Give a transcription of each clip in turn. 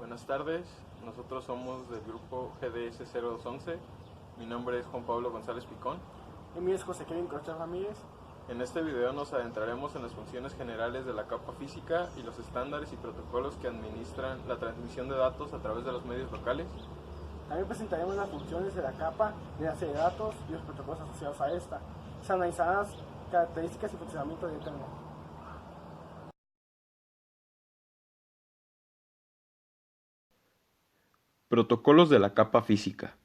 Buenas tardes, nosotros somos del grupo GDS 0211. Mi nombre es Juan Pablo González Picón. El mío es José Kevin Cortés Ramírez. En este video nos adentraremos en las funciones generales de la capa física y los estándares y protocolos que administran la transmisión de datos a través de los medios locales. También presentaremos las funciones de la capa de base de datos y los protocolos asociados a esta. Se analizarán las características y funcionamiento de Internet. Protocolos de la capa física.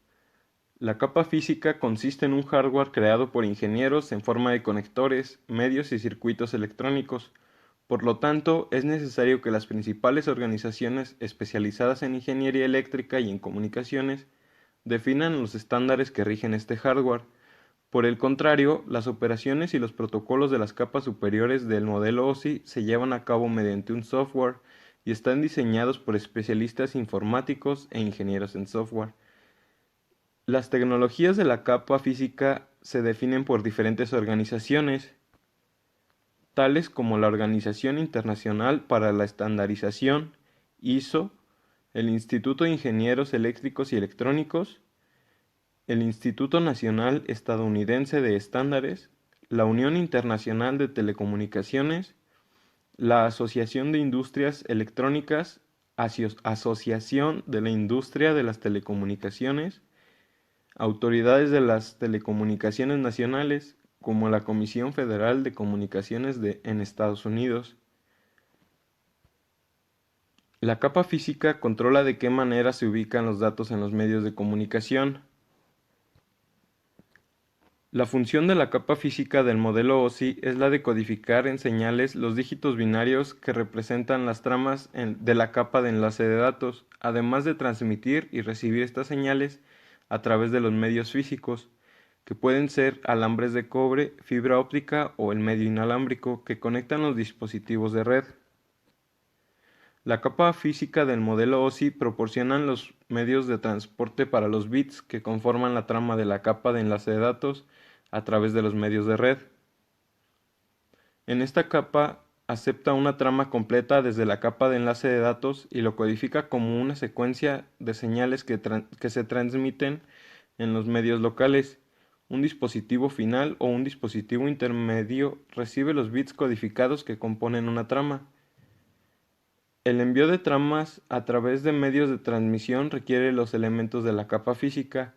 La capa física consiste en un hardware creado por ingenieros en forma de conectores, medios y circuitos electrónicos. Por lo tanto, es necesario que las principales organizaciones especializadas en ingeniería eléctrica y en comunicaciones definan los estándares que rigen este hardware. Por el contrario, las operaciones y los protocolos de las capas superiores del modelo OSI se llevan a cabo mediante un software y están diseñados por especialistas informáticos e ingenieros en software. Las tecnologías de la capa física se definen por diferentes organizaciones, tales como la Organización Internacional para la Estandarización, ISO, el Instituto de Ingenieros Eléctricos y Electrónicos, el Instituto Nacional Estadounidense de Estándares, la Unión Internacional de Telecomunicaciones, la Asociación de Industrias Electrónicas, Asociación de la Industria de las Telecomunicaciones, autoridades de las telecomunicaciones nacionales, como la Comisión Federal de Comunicaciones en Estados Unidos. La capa física controla de qué manera se ubican los datos en los medios de comunicación. La función de la capa física del modelo OSI es la de codificar en señales los dígitos binarios que representan las tramas de la capa de enlace de datos, además de transmitir y recibir estas señales a través de los medios físicos, que pueden ser alambres de cobre, fibra óptica o el medio inalámbrico que conectan los dispositivos de red. La capa física del modelo OSI proporciona los medios de transporte para los bits que conforman la trama de la capa de enlace de datos a través de los medios de red. En esta capa acepta una trama completa desde la capa de enlace de datos y lo codifica como una secuencia de señales que se transmiten en los medios locales. Un dispositivo final o un dispositivo intermedio recibe los bits codificados que componen una trama. El envío de tramas a través de medios de transmisión requiere los elementos de la capa física,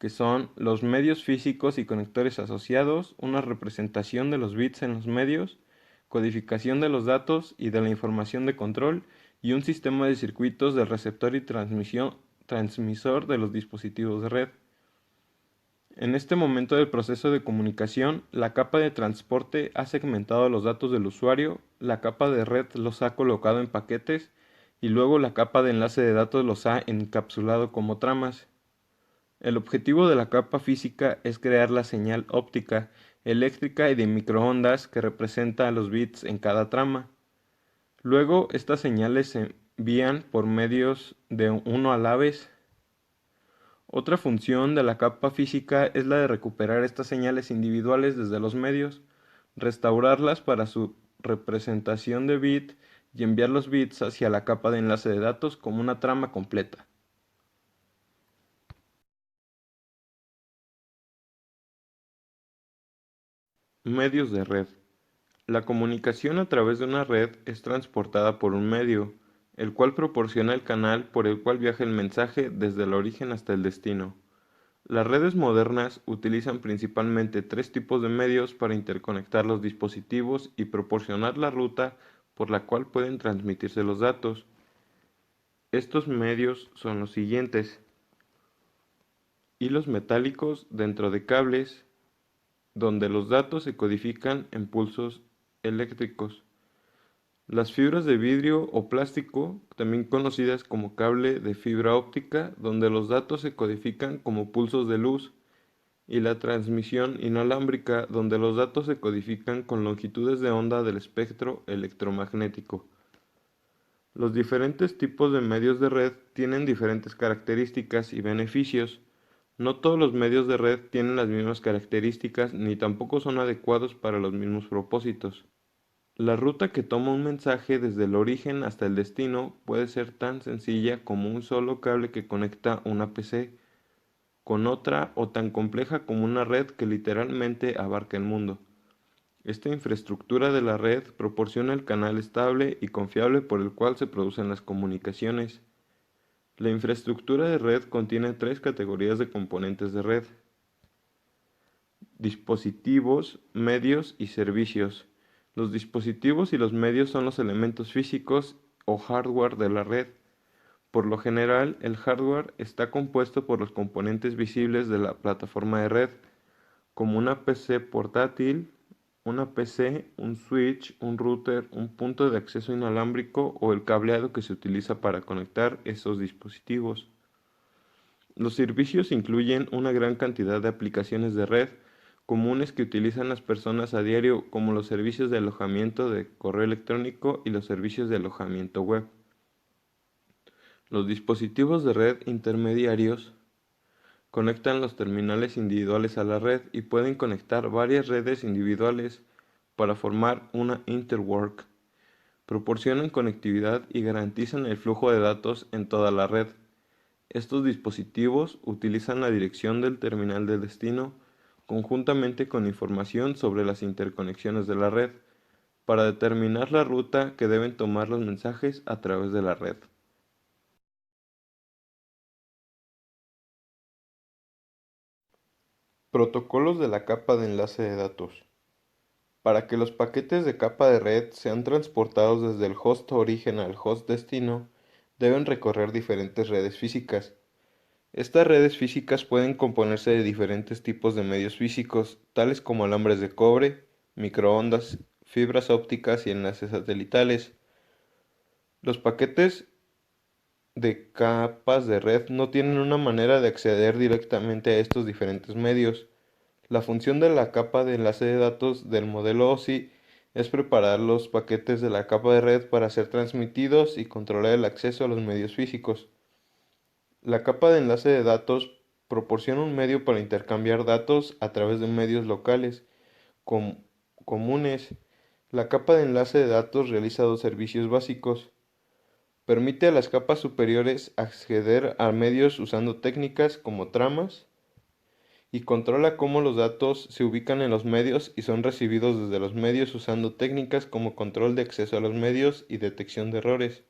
que son los medios físicos y conectores asociados, una representación de los bits en los medios, codificación de los datos y de la información de control, y un sistema de circuitos de receptor y transmisor de los dispositivos de red. En este momento del proceso de comunicación, la capa de transporte ha segmentado los datos del usuario, la capa de red los ha colocado en paquetes y luego la capa de enlace de datos los ha encapsulado como tramas. El objetivo de la capa física es crear la señal óptica, eléctrica y de microondas que representa los bits en cada trama. Luego, estas señales se envían por medios de uno a la vez. Otra función de la capa física es la de recuperar estas señales individuales desde los medios, restaurarlas para su representación de bit y enviar los bits hacia la capa de enlace de datos como una trama completa. Medios de red. La comunicación a través de una red es transportada por un medio, el cual proporciona el canal por el cual viaja el mensaje desde el origen hasta el destino. Las redes modernas utilizan principalmente tres tipos de medios para interconectar los dispositivos y proporcionar la ruta por la cual pueden transmitirse los datos. Estos medios son los siguientes: hilos metálicos dentro de cables, donde los datos se codifican en pulsos eléctricos. Las fibras de vidrio o plástico, también conocidas como cable de fibra óptica, donde los datos se codifican como pulsos de luz, y la transmisión inalámbrica, donde los datos se codifican con longitudes de onda del espectro electromagnético. Los diferentes tipos de medios de red tienen diferentes características y beneficios. No todos los medios de red tienen las mismas características ni tampoco son adecuados para los mismos propósitos. La ruta que toma un mensaje desde el origen hasta el destino puede ser tan sencilla como un solo cable que conecta una PC con otra o tan compleja como una red que literalmente abarca el mundo. Esta infraestructura de la red proporciona el canal estable y confiable por el cual se producen las comunicaciones. La infraestructura de red contiene tres categorías de componentes de red: dispositivos, medios y servicios. Los dispositivos y los medios son los elementos físicos o hardware de la red. Por lo general, el hardware está compuesto por los componentes visibles de la plataforma de red, como una PC portátil, una PC, un switch, un router, un punto de acceso inalámbrico o el cableado que se utiliza para conectar esos dispositivos. Los servicios incluyen una gran cantidad de aplicaciones de red comunes que utilizan las personas a diario, como los servicios de alojamiento de correo electrónico y los servicios de alojamiento web. Los dispositivos de red intermediarios conectan los terminales individuales a la red y pueden conectar varias redes individuales para formar una interwork. Proporcionan conectividad y garantizan el flujo de datos en toda la red. Estos dispositivos utilizan la dirección del terminal de destino conjuntamente con información sobre las interconexiones de la red para determinar la ruta que deben tomar los mensajes a través de la red. Protocolos de la capa de enlace de datos. Para que los paquetes de capa de red sean transportados desde el host origen al host destino, deben recorrer diferentes redes físicas. Estas redes físicas pueden componerse de diferentes tipos de medios físicos, tales como alambres de cobre, microondas, fibras ópticas y enlaces satelitales. Los paquetes de capas de red no tienen una manera de acceder directamente a estos diferentes medios. La función de la capa de enlace de datos del modelo OSI es preparar los paquetes de la capa de red para ser transmitidos y controlar el acceso a los medios físicos. La capa de enlace de datos proporciona un medio para intercambiar datos a través de medios locales com- comunes. La capa de enlace de datos realiza dos servicios básicos. Permite a las capas superiores acceder a medios usando técnicas como tramas y controla cómo los datos se ubican en los medios y son recibidos desde los medios usando técnicas como control de acceso a los medios y detección de errores.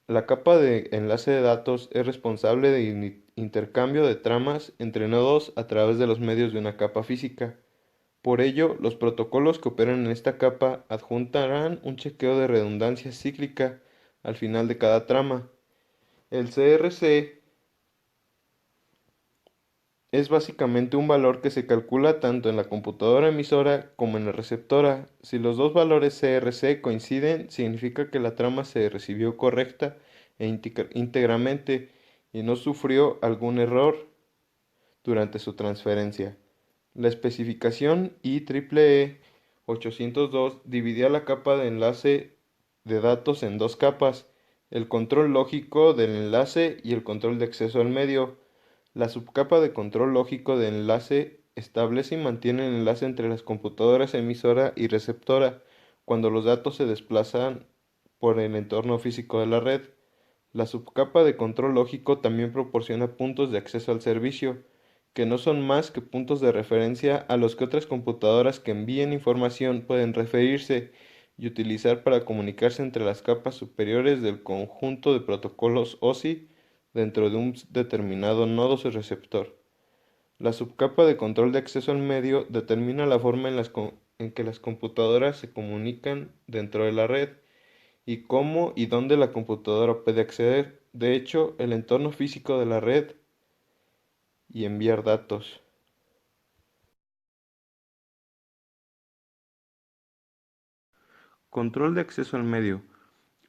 La capa de enlace de datos es responsable de intercambio de tramas entre nodos a través de los medios de una capa física. Por ello, los protocolos que operan en esta capa adjuntarán un chequeo de redundancia cíclica al final de cada trama. El CRC es básicamente un valor que se calcula tanto en la computadora emisora como en la receptora. Si los dos valores CRC coinciden, significa que la trama se recibió correcta e íntegramente y no sufrió algún error durante su transferencia. La especificación IEEE 802 dividía la capa de enlace de datos en dos capas: el control lógico del enlace y el control de acceso al medio. La subcapa de control lógico de enlace establece y mantiene el enlace entre las computadoras emisora y receptora cuando los datos se desplazan por el entorno físico de la red. La subcapa de control lógico también proporciona puntos de acceso al servicio, que no son más que puntos de referencia a los que otras computadoras que envíen información pueden referirse y utilizar para comunicarse entre las capas superiores del conjunto de protocolos OSI dentro de un determinado nodo o receptor. La subcapa de control de acceso al medio determina la forma en que las computadoras se comunican dentro de la red y cómo y dónde la computadora puede acceder. De hecho, el entorno físico de la red y enviar datos. Control de acceso al medio.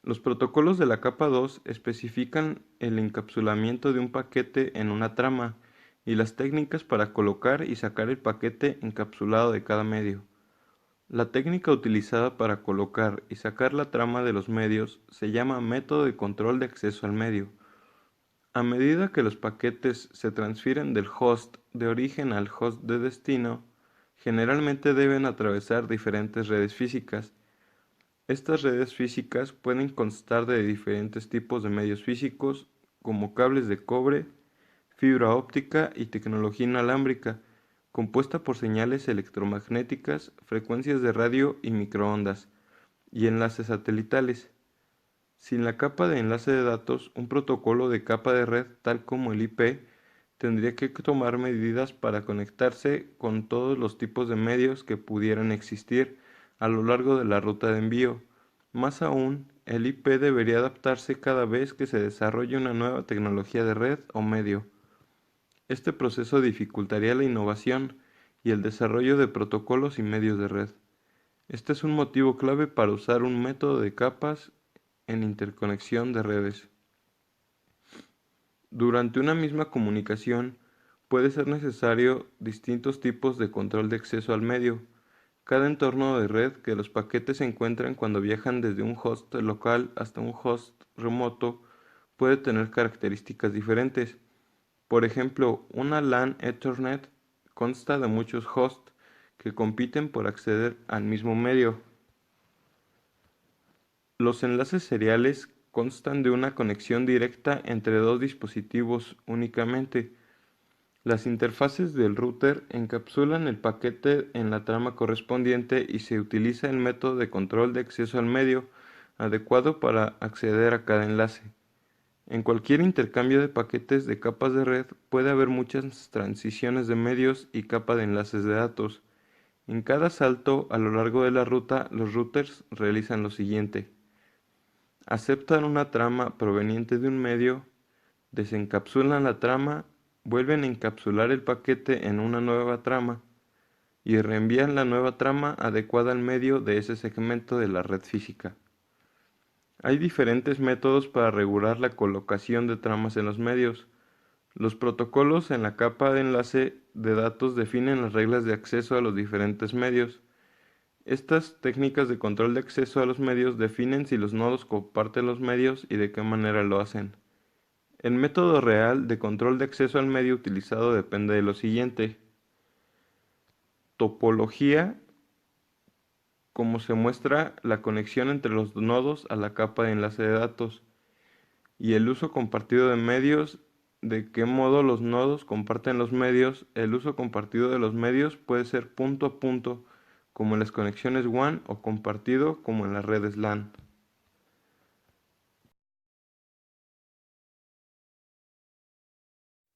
Los protocolos de la capa 2 especifican el encapsulamiento de un paquete en una trama y las técnicas para colocar y sacar el paquete encapsulado de cada medio. La técnica utilizada para colocar y sacar la trama de los medios se llama método de control de acceso al medio. A medida que los paquetes se transfieren del host de origen al host de destino, Generalmente deben atravesar diferentes redes físicas. Estas redes físicas pueden constar de diferentes tipos de medios físicos, como cables de cobre, fibra óptica y tecnología inalámbrica, compuesta por señales electromagnéticas, frecuencias de radio y microondas, y enlaces satelitales. Sin la capa de enlace de datos, un protocolo de capa de red tal como el IP tendría que tomar medidas para conectarse con todos los tipos de medios que pudieran existir a lo largo de la ruta de envío. Más aún, el IP debería adaptarse cada vez que se desarrolle una nueva tecnología de red o medio. Este proceso dificultaría la innovación y el desarrollo de protocolos y medios de red. Este es un motivo clave para usar un método de capas en interconexión de redes. Durante una misma comunicación, puede ser necesario distintos tipos de control de acceso al medio. Cada entorno de red que los paquetes se encuentran cuando viajan desde un host local hasta un host remoto puede tener características diferentes. Por ejemplo, una LAN Ethernet consta de muchos hosts que compiten por acceder al mismo medio. Los enlaces seriales constan de una conexión directa entre dos dispositivos únicamente. Las interfaces del router encapsulan el paquete en la trama correspondiente y se utiliza el método de control de acceso al medio adecuado para acceder a cada enlace. En cualquier intercambio de paquetes de capas de red puede haber muchas transiciones de medios y capa de enlaces de datos. En cada salto a lo largo de la ruta, los routers realizan lo siguiente: aceptan una trama proveniente de un medio, desencapsulan la trama, vuelven a encapsular el paquete en una nueva trama y reenvían la nueva trama adecuada al medio de ese segmento de la red física. Hay diferentes métodos para regular la colocación de tramas en los medios. Los protocolos en la capa de enlace de datos definen las reglas de acceso a los diferentes medios. Estas técnicas de control de acceso a los medios definen si los nodos comparten los medios y de qué manera lo hacen. El método real de control de acceso al medio utilizado depende de lo siguiente: topología, como se muestra la conexión entre los nodos a la capa de enlace de datos, y el uso compartido de medios, de qué modo los nodos comparten los medios. El uso compartido de los medios puede ser punto a punto, como en las conexiones WAN, o compartido, como en las redes LAN.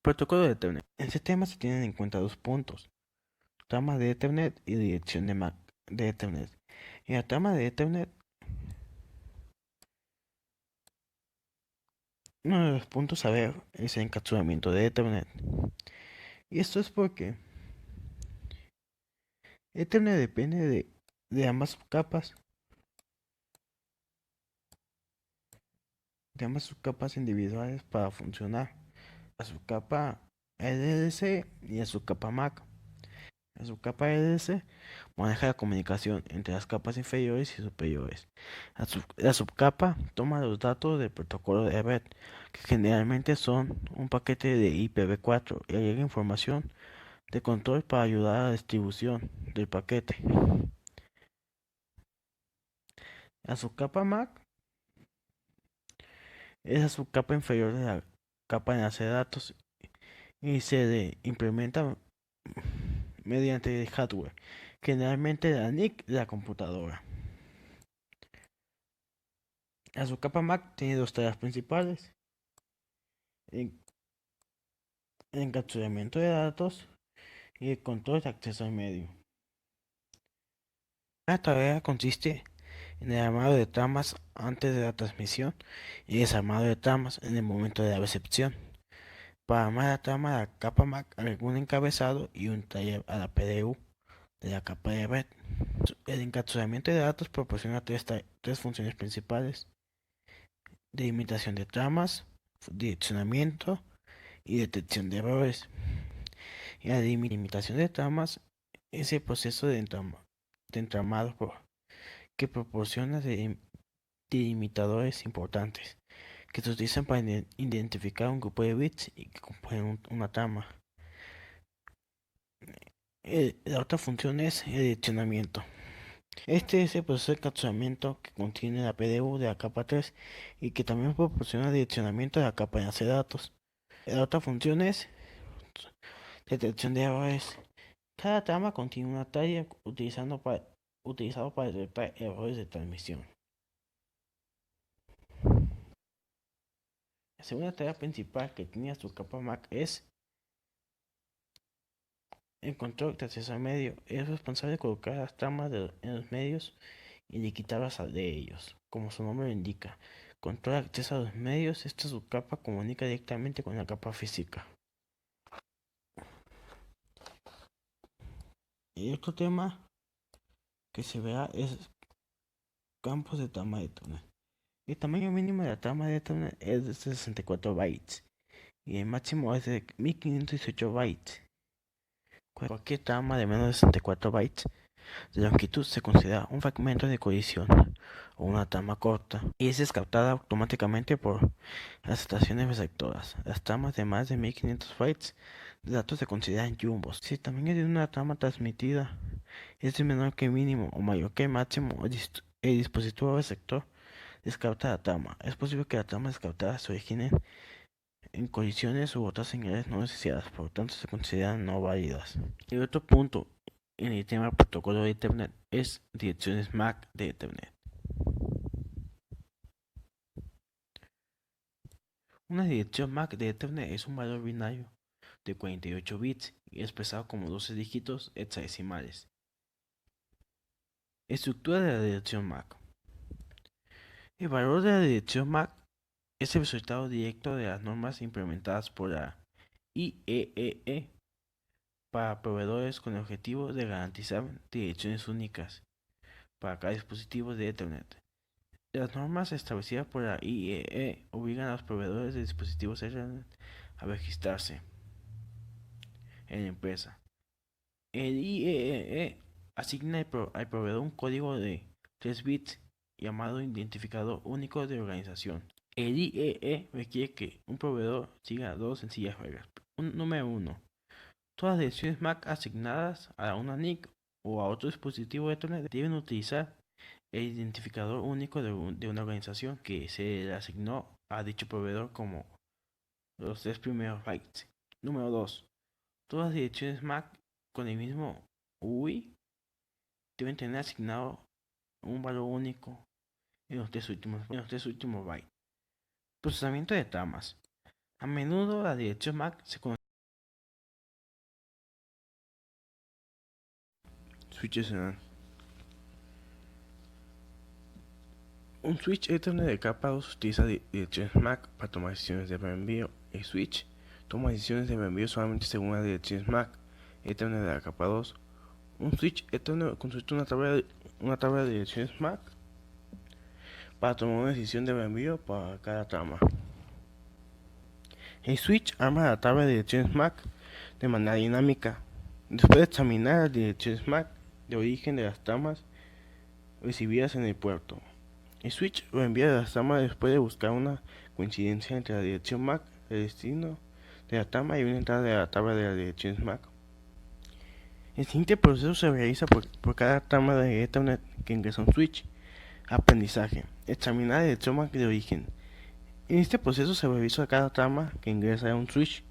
Protocolo de Ethernet. En este tema se tienen en cuenta dos puntos: trama de Ethernet y dirección de MAC de Ethernet. En la trama de Ethernet, uno de los puntos a ver es el encapsulamiento de Ethernet. Y esto es porque Ethernet depende de ambas capas, individuales para funcionar: a su capa LLC y a su capa MAC. A su capa LLC maneja la comunicación entre las capas inferiores y superiores. La subcapa toma los datos del protocolo de red, que generalmente son un paquete de IPv4, y agrega información de control para ayudar a la distribución del paquete. La subcapa MAC es la subcapa inferior de la capa de enlace de datos y se implementa mediante el hardware, generalmente la NIC de la computadora. La subcapa MAC tiene dos tareas principales: el encapsulamiento de datos y el control de acceso al medio. La tarea consiste en el armado de tramas antes de la transmisión y desarmado de tramas en el momento de la recepción. Para armar la trama de la capa MAC, agrega un encabezado y un taller a la PDU de la capa de red. El encapsulamiento de datos proporciona tres funciones principales: delimitación de tramas, direccionamiento y detección de errores. Y la delimitación de tramas es el proceso de entramado que proporciona delimitadores importantes que se utilizan para identificar un grupo de bits y que componen una trama. La otra función es el direccionamiento. Este es el proceso de encapsulamiento que contiene la PDU de la capa 3 y que también proporciona direccionamiento de la capa de base de datos. La otra función es detección de errores. Cada trama contiene una talla utilizado para detectar errores de transmisión. La segunda tarea principal que tiene su capa MAC es el control de acceso al medio. Es responsable de colocar las tramas en los medios y de quitarlas de ellos, como su nombre lo indica. Controla el acceso a los medios. Esta subcapa comunica directamente con la capa física. Y otro tema que se verá es campos de trama de Ethernet. El tamaño mínimo de la trama de Ethernet es de 64 bytes y el máximo es de 1518 bytes. Cualquier trama de menos de 64 bytes de longitud se considera un fragmento de colisión o una trama corta y es descartada automáticamente por las estaciones receptoras. Las tramas de más de 1500 bytes de datos se consideran jumbos. Si el tamaño de una trama transmitida es de menor que el mínimo o mayor que el máximo, el dispositivo receptor descarta la trama. Es posible que la trama descartada se origine en colisiones u otras señales no deseadas, por lo tanto se consideran no válidas. El otro punto en el tema del protocolo de Ethernet es direcciones MAC de Ethernet. Una dirección MAC de Ethernet es un valor binario de 48 bits y expresado como 12 dígitos hexadecimales. Estructura de la dirección MAC. El valor de la dirección MAC es el resultado directo de las normas implementadas por la IEEE para proveedores con el objetivo de garantizar direcciones únicas para cada dispositivo de Ethernet. Las normas establecidas por la IEEE obligan a los proveedores de dispositivos Ethernet a registrarse en la empresa. El IEEE asigna al proveedor un código de 3 bits llamado identificador único de organización. El IEEE requiere que un proveedor siga dos sencillas reglas. Número 1. Todas las direcciones MAC asignadas a una NIC o a otro dispositivo Ethernet deben utilizar el identificador único de una organización que se le asignó a dicho proveedor como los 3 primeros bytes. Número 2. Todas las direcciones MAC con el mismo UI deben tener asignado un valor único en los 3 últimos bytes. Procesamiento de tramas. A menudo la dirección MAC se conoce switches en un switch Ethernet de capa 2 utiliza direcciones MAC para tomar decisiones de reenvío. El switch toma decisiones de reenvío solamente según las direcciones MAC Ethernet de la capa 2. Un switch Ethernet constituye una tabla de direcciones MAC para tomar una decisión de reenvío para cada trama. El switch arma la tabla de direcciones MAC de manera dinámica. Después de examinar las direcciones MAC de origen de las tramas recibidas en el puerto, el switch reenvía las tramas después de buscar una coincidencia entre la dirección MAC de destino de la trama y una entrada de la tabla de las direcciones MAC. El siguiente proceso se realiza por cada trama de Ethernet que ingresa a un switch. Aprendizaje. Examinar la dirección MAC de origen. En este proceso se revisa cada trama que ingresa a un switch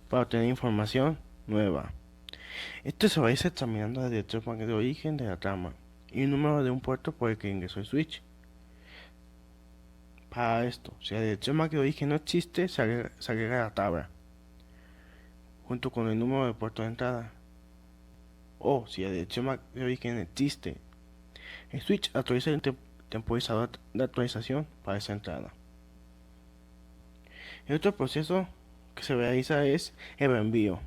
para obtener información nueva. Esto se realiza examinando la dirección MAC de origen de la trama y el número de un puerto por el que ingresó el switch. Para esto, si la dirección MAC de origen no existe, se agrega la tabla junto con el número de puerto de entrada. O si la dirección MAC de origen existe, el switch actualiza el temporizador de actualización para esa entrada. El otro proceso que se realiza es el reenvío.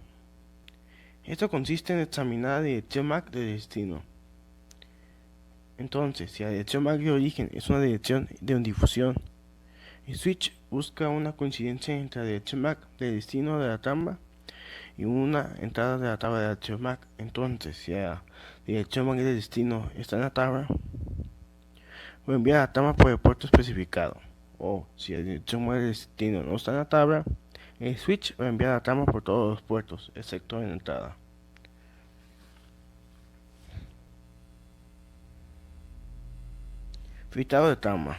Esto consiste en examinar la dirección MAC de destino. Entonces, si la dirección MAC de origen es una dirección de difusión, el switch busca una coincidencia entre la dirección MAC de destino de la trama y una entrada de la tabla de la dirección MAC. Entonces, si la dirección MAC de destino está en la tabla, reenvía la trama por el puerto especificado. O si la dirección MAC de destino no está en la tabla, el switch reenvía la trama por todos los puertos, excepto en la entrada. Filtrado de trama.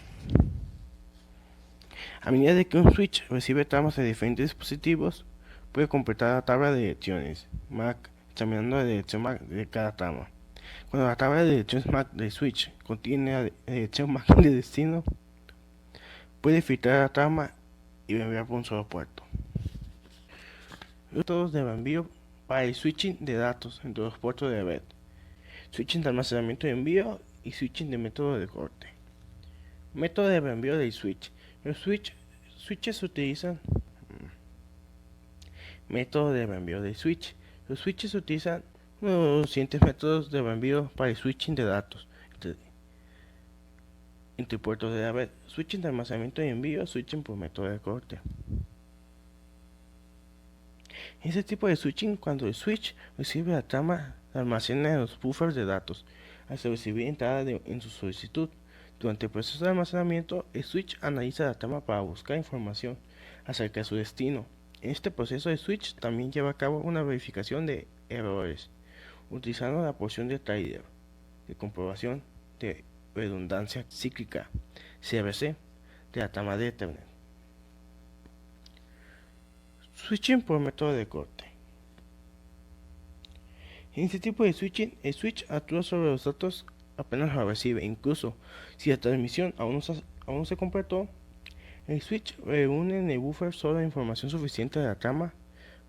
A medida de que un switch recibe tramas de diferentes dispositivos, puede completar la tabla de direcciones MAC, examinando la dirección MAC de cada trama. Cuando la tabla de direcciones MAC del switch contiene la dirección MAC de destino, puede filtrar la trama y enviar por un solo puerto. Métodos de envío para el switching de datos entre los puertos de red. Switching de almacenamiento de envío y switching de método de corte. Método de envío del switch. Los switches utilizan método de envío del switch. Los switches utilizan uno de los siguientes métodos de envío para el switching de datos entre puertos de la red: switching de almacenamiento y envío, switching por método de corte. En este tipo de switching, cuando el switch recibe la trama, la almacena en los buffers de datos hasta recibir entrada en su solicitud. Durante el proceso de almacenamiento, el switch analiza la trama para buscar información acerca de su destino. En este proceso, el switch también lleva a cabo una verificación de errores, utilizando la porción de trailer de comprobación de redundancia cíclica, CRC, de la trama de Ethernet. Switching por método de corte. En este tipo de switching, el switch actúa sobre los datos apenas lo recibe. Incluso si la transmisión aún no se completó, el switch reúne en el buffer solo la información suficiente de la trama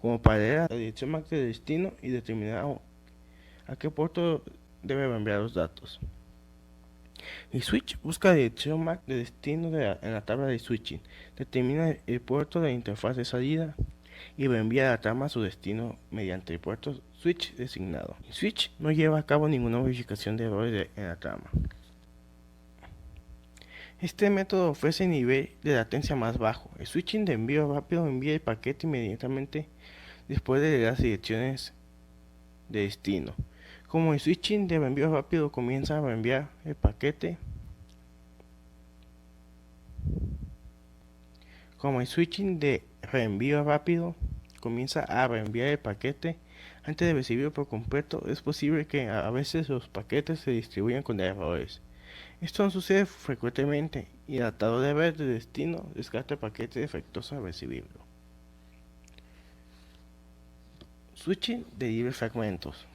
como para leer la dirección MAC de destino y determinar a qué puerto debe enviar los datos. El switch busca la dirección MAC de destino en la tabla de switching, determina el puerto de interfaz de salida y reenvía la trama a su destino mediante el puerto switch designado. El switch no lleva a cabo ninguna verificación de errores en la trama. Este método ofrece nivel de latencia más bajo. El switching de envío rápido envía el paquete inmediatamente después de leer las direcciones de destino. Como el switching de envío rápido comienza a reenviar el paquete, antes de recibirlo por completo, es posible que a veces los paquetes se distribuyan con errores. Esto no sucede frecuentemente y el adaptador de red de destino descarta el paquete defectuoso al recibirlo. Switching de libre fragmentos.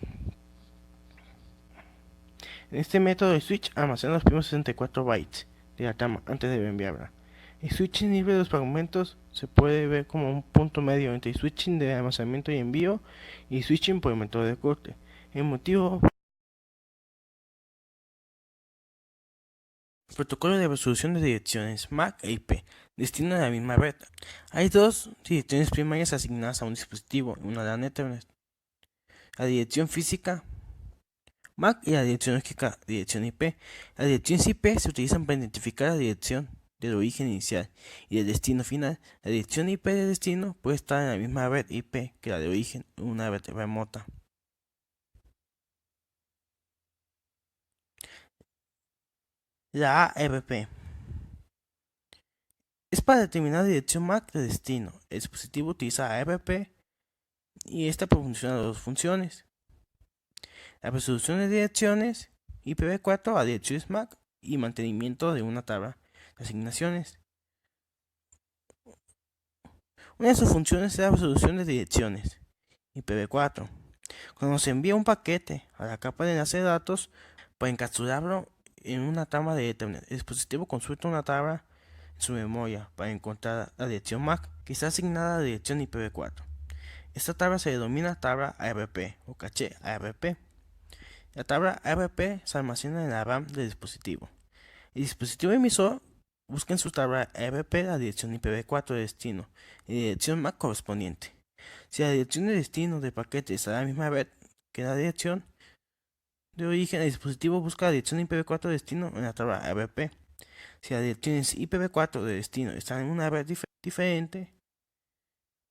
En este método, el switch almacena los primeros 64 bytes de la trama antes de enviarla. El switching libre de los fragmentos se puede ver como un punto medio entre el switching de almacenamiento y envío y switching por el método de corte. El motivo: protocolo de resolución de direcciones MAC e IP, destino de la misma red. Hay dos direcciones primarias asignadas a un dispositivo, una LAN Ethernet: la dirección física MAC y la dirección lógica, dirección IP. Las direcciones IP se utilizan para identificar la dirección del origen inicial y del destino final. La dirección IP de destino puede estar en la misma red IP que la de origen en una red remota. La ARP es para determinar la dirección MAC de destino. El dispositivo utiliza ARP y esta proporciona dos funciones: la resolución de direcciones IPv4 a direcciones MAC y mantenimiento de una tabla de asignaciones. Una de sus funciones es la resolución de direcciones IPv4. Cuando se envía un paquete a la capa de enlace de datos para encapsularlo en una tabla de Ethernet, el dispositivo consulta una tabla en su memoria para encontrar la dirección MAC que está asignada a la dirección IPv4. Esta tabla se denomina tabla ARP o caché ARP. La tabla ARP se almacena en la RAM del dispositivo. El dispositivo emisor busca en su tabla ARP la dirección IPv4 de destino y la dirección MAC correspondiente. Si la dirección de destino del paquete está en la misma red que la dirección de origen, el dispositivo busca la dirección IPv4 de destino en la tabla ARP. Si las direcciones IPv4 de destino están en una red diferente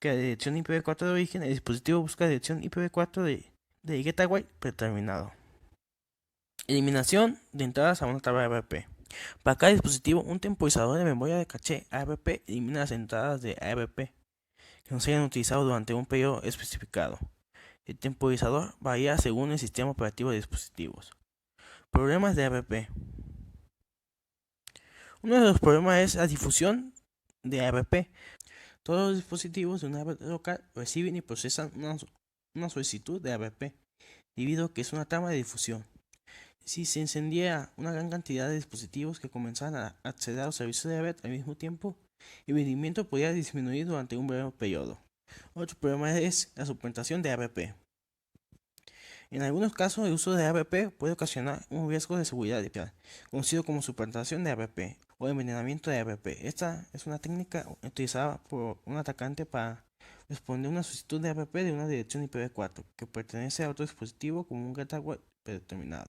que la dirección IPv4 de origen, el dispositivo busca la dirección IPv4 de gateway predeterminado. Eliminación de entradas a una tabla ARP. Para cada dispositivo, un temporizador de memoria de caché ARP elimina las entradas de ARP que no se hayan utilizado durante un periodo especificado. El temporizador varía según el sistema operativo de dispositivos. Problemas de ARP. Uno de los problemas es la difusión de ARP. Todos los dispositivos de una red local reciben y procesan una solicitud de ARP, debido a que es una trama de difusión. Si se encendiera una gran cantidad de dispositivos que comenzaran a acceder a los servicios de red al mismo tiempo, el rendimiento podría disminuir durante un breve periodo. Otro problema es la suplantación de ARP. En algunos casos, el uso de ARP puede ocasionar un riesgo de seguridad digital, conocido como suplantación de ARP o envenenamiento de ARP. Esta es una técnica utilizada por un atacante para responder una solicitud de ARP de una dirección IPv4 que pertenece a otro dispositivo como un gateway predeterminado.